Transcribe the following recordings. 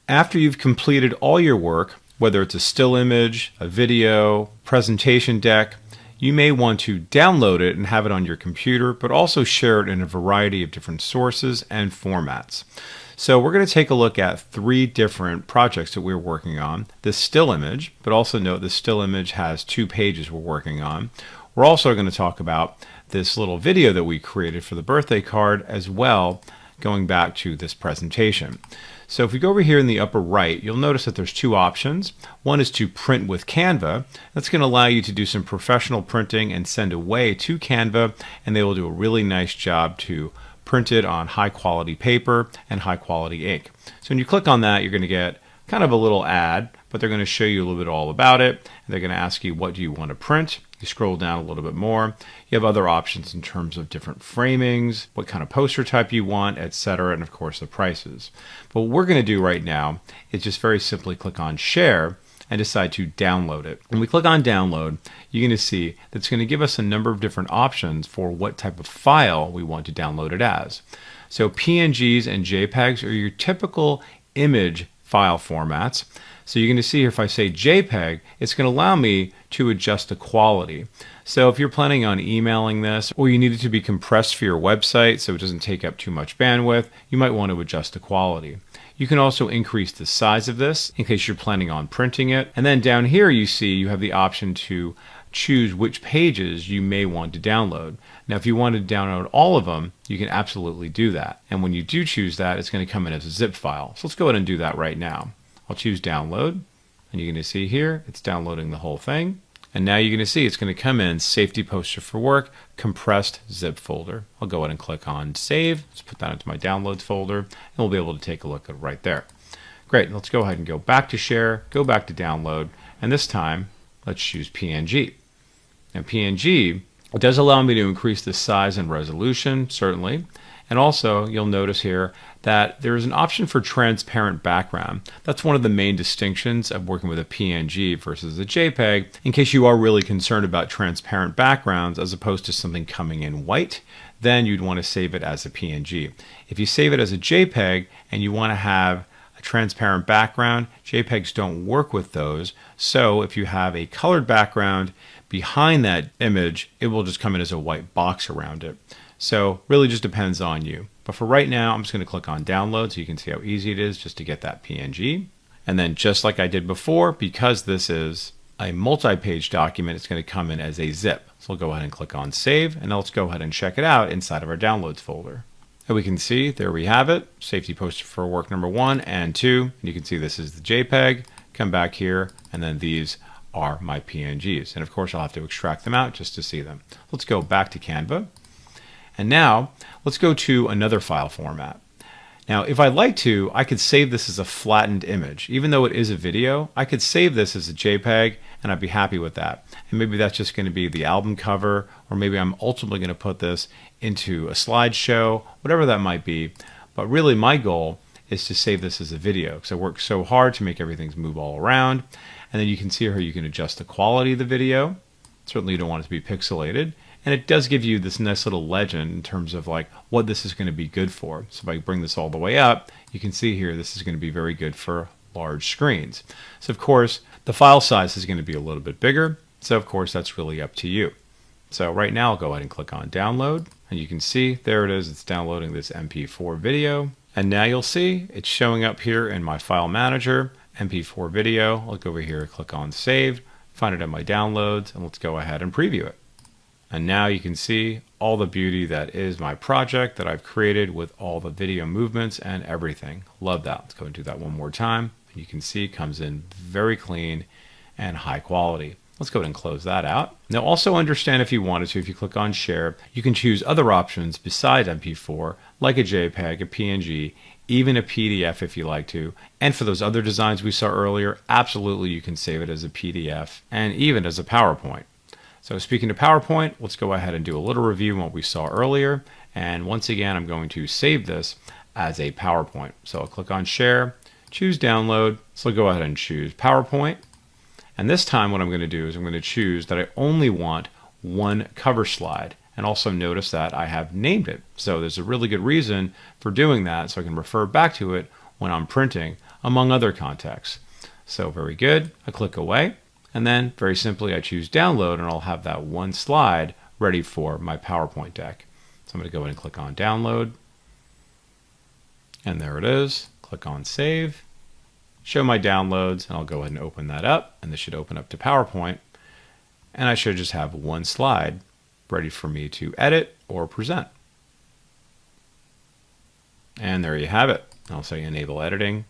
After you've completed all your work, whether it's a still image, a video, presentation deck, you may want to download it and have it on your computer, but also share it in a variety of different sources and formats. So we're going to take a look at 3 different projects that we're working on. This still image, but also note this still image has 2 pages we're working on. We're also going to talk about this little video that we created for the birthday card as well, going back to this presentation. So if we go over here in the upper right, you'll notice that there's 2 options. One is to print with Canva. That's going to allow you to do some professional printing and send away to Canva, and they will do a really nice job to print it on high quality paper and high quality ink. So when you click on that, you're going to get kind of a little ad, but they're going to show you a little bit all about it. And they're going to ask you, what do you want to print? You scroll down a little bit more. You have other options in terms of different framings, what kind of poster type you want, etc., and of course the prices. But what we're going to do right now is just very simply click on share and decide to download it. When we click on download, you're going to see that it's going to give us a number of different options for what type of file we want to download it as. So PNGs and JPEGs are your typical image file formats. So you're going to see here, if I say JPEG, it's going to allow me to adjust the quality. So if you're planning on emailing this, or you need it to be compressed for your website so it doesn't take up too much bandwidth, you might want to adjust the quality. You can also increase the size of this in case you're planning on printing it. And then down here you see you have the option to choose which pages you may want to download. Now if you want to download all of them, you can absolutely do that. And when you do choose that, it's going to come in as a zip file. So let's go ahead and do that right now. I'll choose download, and you're going to see here it's downloading the whole thing. And now you're going to see it's going to come in safety poster for work, compressed zip folder. I'll go ahead and click on save. Let's put that into my downloads folder, and we'll be able to take a look at it right there. Great, let's go ahead and go back to share, go back to download, and this time let's choose PNG. Now PNG does allow me to increase the size and resolution, certainly. And also, you'll notice here that there is an option for transparent background. That's one of the main distinctions of working with a PNG versus a JPEG, in case you are really concerned about transparent backgrounds as opposed to something coming in white, then you'd want to save it as a PNG. If you save it as a JPEG and you want to have a transparent background, JPEGs don't work with those. So if you have a colored background behind that image, it will just come in as a white box around it. So really just depends on you. But for right now, I'm just going to click on download so you can see how easy it is just to get that PNG. And then just like I did before, because this is a multi-page document, it's going to come in as a zip. So we'll go ahead and click on save, and now let's go ahead and check it out inside of our downloads folder. And we can see, there we have it, safety poster for work number 1 and 2. And you can see this is the JPEG. Come back here, and then these are my PNGs. And of course, I'll have to extract them out just to see them. Let's go back to Canva. And now let's go to another file format. Now, if I'd like to, I could save this as a flattened image. Even though it is a video, I could save this as a JPEG, and I'd be happy with that. And maybe that's just going to be the album cover, or maybe I'm ultimately going to put this into a slideshow, whatever that might be. But really my goal is to save this as a video, because I work so hard to make everything move all around. And then you can see here you can adjust the quality of the video. Certainly you don't want it to be pixelated. And it does give you this nice little legend in terms of like what this is going to be good for. So if I bring this all the way up, you can see here this is going to be very good for large screens. So of course, the file size is going to be a little bit bigger. So of course, that's really up to you. So right now I'll go ahead and click on download, and you can see there it is. It's downloading this MP4 video. And now you'll see it's showing up here in my file manager, MP4 video. I'll go over here, click on save, find it in my downloads, and let's go ahead and preview it. And now you can see all the beauty that is my project that I've created with all the video movements and everything. Love that. Let's go and do that one more time. And you can see it comes in very clean and high quality. Let's go ahead and close that out. Now also understand, if you wanted to, if you click on share, you can choose other options besides MP4, like a JPEG, a PNG, even a PDF if you like to. And for those other designs we saw earlier, absolutely you can save it as a PDF and even as a PowerPoint. So speaking of PowerPoint, let's go ahead and do a little review on what we saw earlier. And once again, I'm going to save this as a PowerPoint. So I'll click on share, choose download. So I'll go ahead and choose PowerPoint. And this time what I'm going to do is I'm going to choose that I only want one cover slide. And also notice that I have named it. So there's a really good reason for doing that, so I can refer back to it when I'm printing, among other contexts. So very good. I click away, and then very simply I choose download, and I'll have that one slide ready for my PowerPoint deck. So I'm going to go ahead and click on download, and there it is. Click on save, show my downloads, and I'll go ahead and open that up, and this should open up to PowerPoint, and I should just have one slide ready for me to edit or present. And there you have it. I'll say enable editing,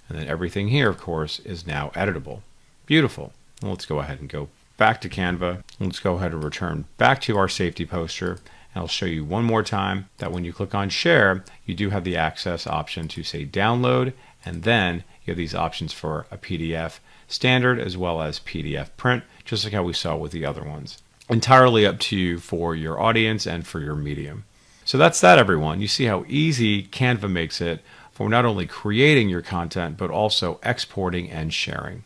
and then everything here, of course, is now editable. Beautiful. Well, let's go ahead and go back to Canva. Let's go ahead and return back to our safety poster. And I'll show you one more time that when you click on share, you do have the access option to say download, and then you have these options for a PDF standard as well as PDF print, just like how we saw with the other ones. Entirely up to you for your audience and for your medium. So that's that, everyone. You see how easy Canva makes it for not only creating your content, but also exporting and sharing.